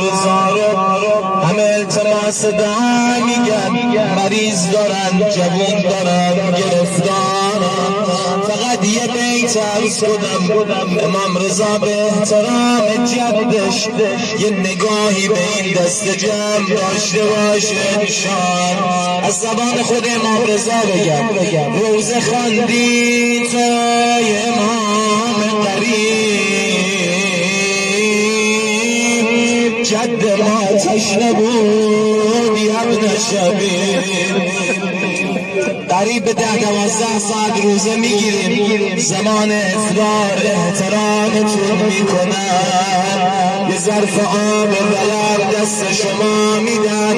رضا رو همه التماس دعا میگن، مریض دارن، جوون دارن، گرفتارن. فقط یه بیت عرض کنم، امام رضا به احترام جدش یه نگاهی به این دست جمع داشته باشه انشان. از زبان خود امام رضا بگم روزه خواندی تو امام قریب، جد ما تشنه بود ابن شبیب. قریب 10-12 ساعت روزه میگیریم، زمان افطار احترامتون میکنن، یه ظرف آب ولر دست شما میدن،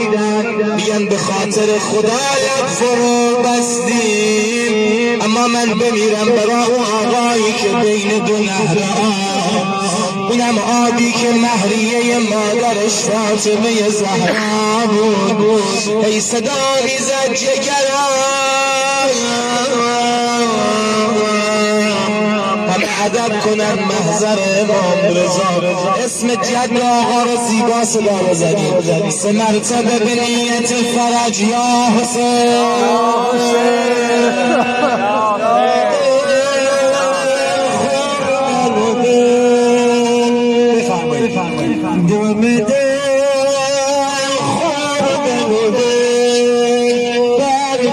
میگن به خاطر خدایت فرو بستیم، اما من بمیرم برای اون آقایی که بین دو نهر آب، اونم آبی که مهریه مادرش فاطمه زهرا بود. ای صدا میزد جگرم همه ادب کنن محضر امام رضا. اسم جد آقا رو زیبا صدا بزنید، 3 مرتبه به نیت فرج یا حسین.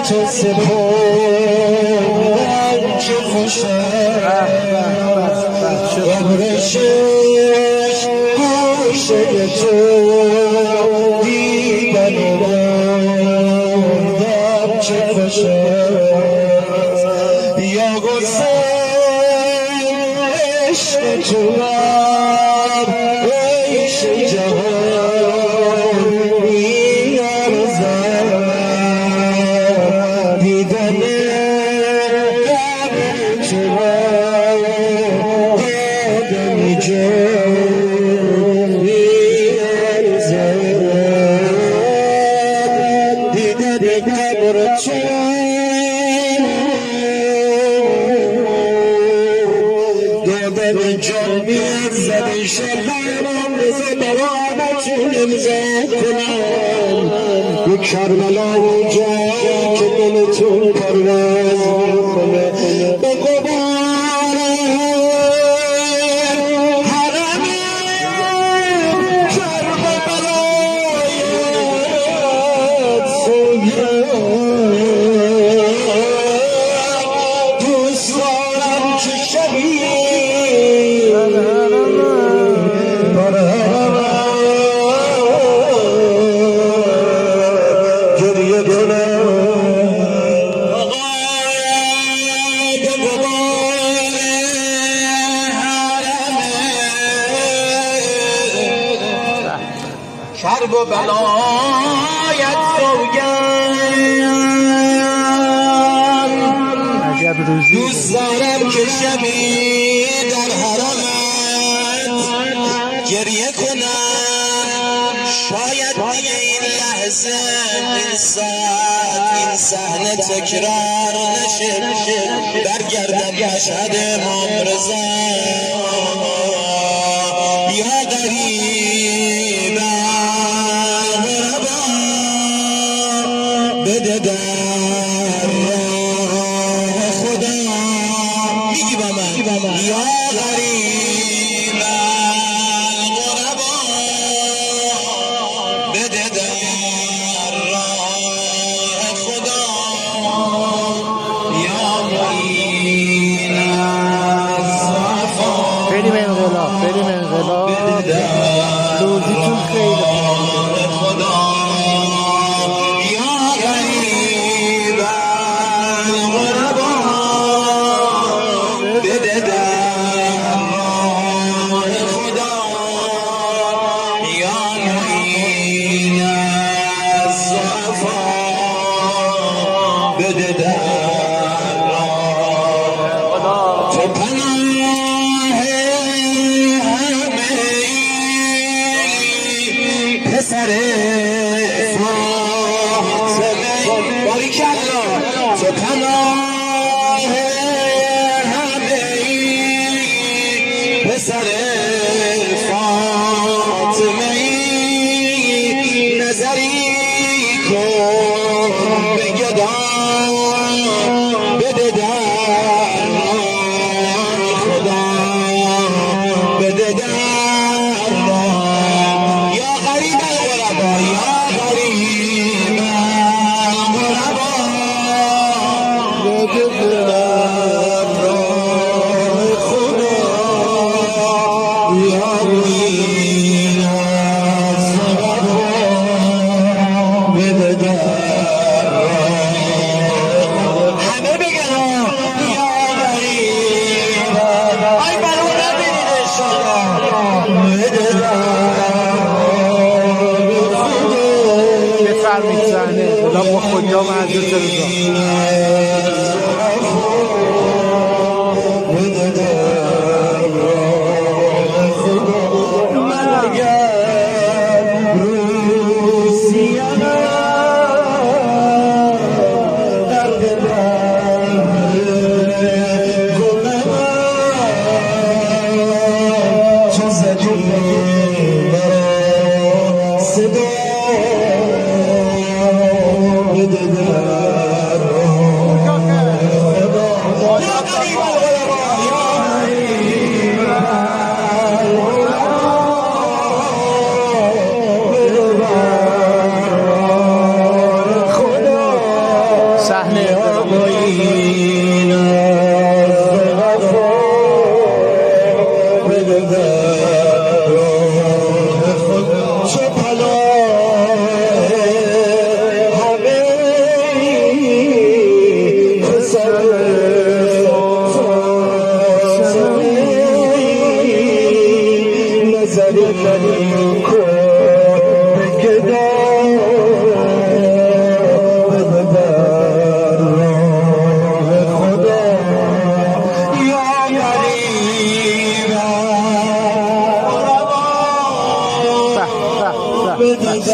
چه سپر چه خوشه عمرشش گوشه تو دیدن دم چه خوشه یا حسین عشق تو عیش جهان میارزد دیدن کربلا اونجا که دلتون پرواز کنه به قبار حرم کربلایت سوگند دوست دارم که شبیه کرب و بلایت سوگند دوست دارم که شبی در حرمت گریه کنم، شاید دیگه این لحظه، این ساعت، این صحنه تکرار نشه، برگردم مشهد امام رضا. یا غریب بده در راه خدا، میگی با من یا غریب الغربا بده در راه خدا، یا معین الصفا. بریم انقلاب روزیتون خیلی خدا یا غریب الغربا بده در راه خدا، یا معین الضعفا بده در راه خدا. تو پناه همه پسر فاطمه، باریکالله، تو پناه همه پسر فاطمه کن به گدان بده در خدا بده در یا غریب الغربا یا غریب الغربا بده در خدا یا غریب الغربا بده در همه بگن یا غریب ای برو نبینید شما بده بفرمید صحنه خدا با خدا معزز رضا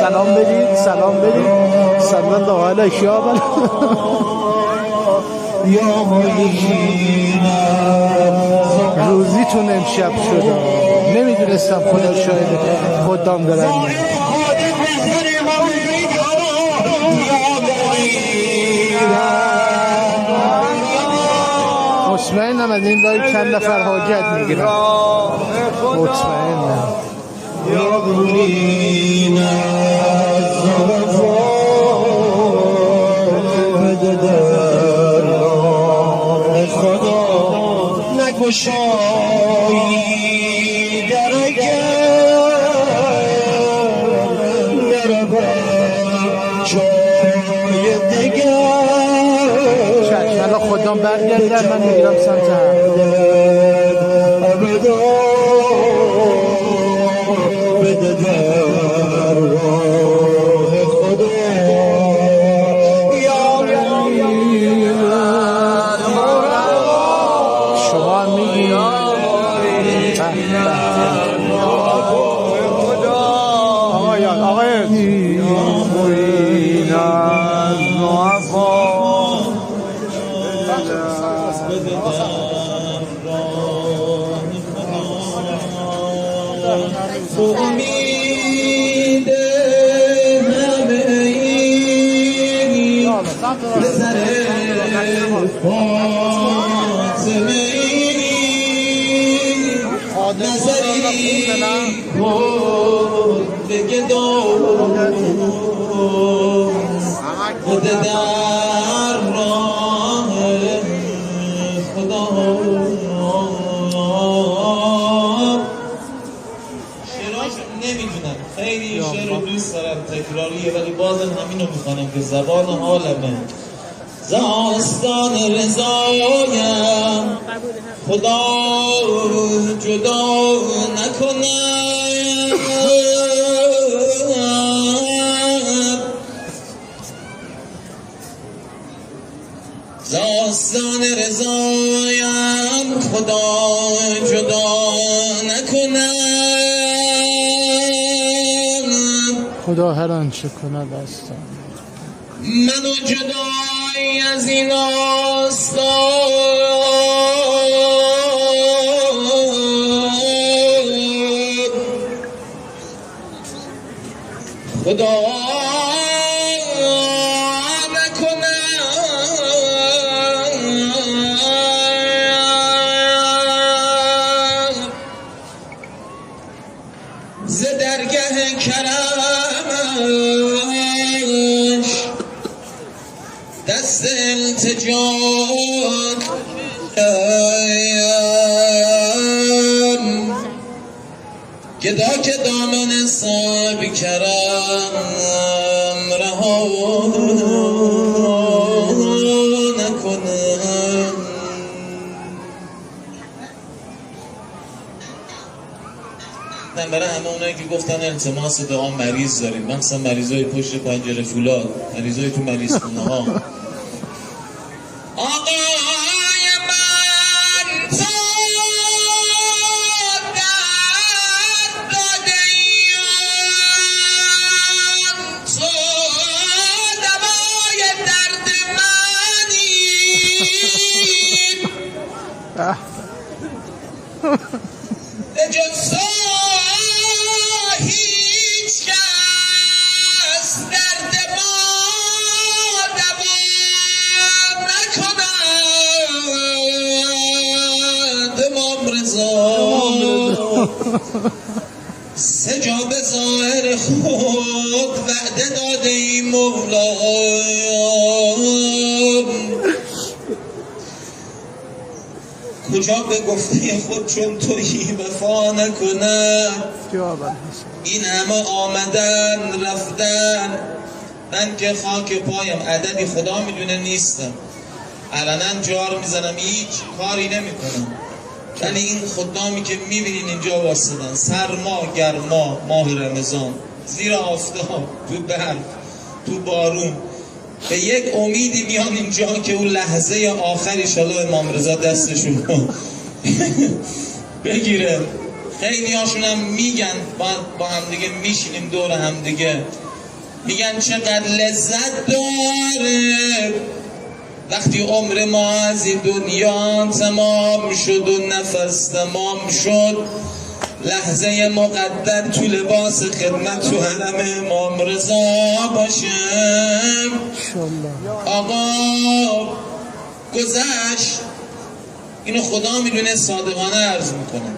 سلام بدید سلام بدید صلی الله علیه یا روزیتون امشب شد نمیدونستم خدا شاهد خودم دارم مطمئنم از این لای چند نفر حاجت میگیرم مطمئنم یا دورین از وفا بده در خدا نگشایی درگر نرود جای دیگر چشم الان خودم برگردن من میگیرم سمت بده در راه خدا شما هم میگید آقایان امید همه این پسر فاطمه نظری خود به گدام خود در راه خدا نمیدونم خیلی شعر رو دوست دارم تکراریه ولی بازم همینو میخوانم که زبان حالمه زاستان رضایم خدا جدا نکنه زاستان رضایم خدا جدا نکنه خدا هر آنچه کند دستم منو جدای از این آستان خدا درگاه کرمش دست التجا گدا که دامن صاحب کرم رها نکنم. من برای همه اونایی که گفتن التماس دعا مریض داریم، مثلا مریضای پشت پنجره فولاد، مریضای تو مریض خونه ها، آقای من تو درد دادیم، تو دوای درد منی، به جز تو هیچ کس درد ما دوا نکند. امام رضا سجا به ظاهر خود وعده داده ای مولا، کجا به گفته خود چون تویی وفا نکنه. این همه آمدن رفتن، من که خاک پایم عددی خدا میدونه نیستم، علنا جار میزنم هیچ کاری نمیکنم، ولی این خدامی که میبینین اینجا واسدن، سرما گرما ماه رمضان، زیر آفتاب، تو برف تو بارون، به یک امیدی میان اینجا که اون لحظه آخر انشالله امام رضا دستشون بگیره. خیلی هاشون هم میگن با همدیگه میشینیم دور همدیگه، میگن چقدر لذت داره وقتی عمر ما از این دنیا تمام شد و نفس تمام شد، لحظه مقدر تو لباس خدمت تو حرم امام رضا باشم. آقا گذشت، اینو خدا میدونه، صادقانه عرض میکنم.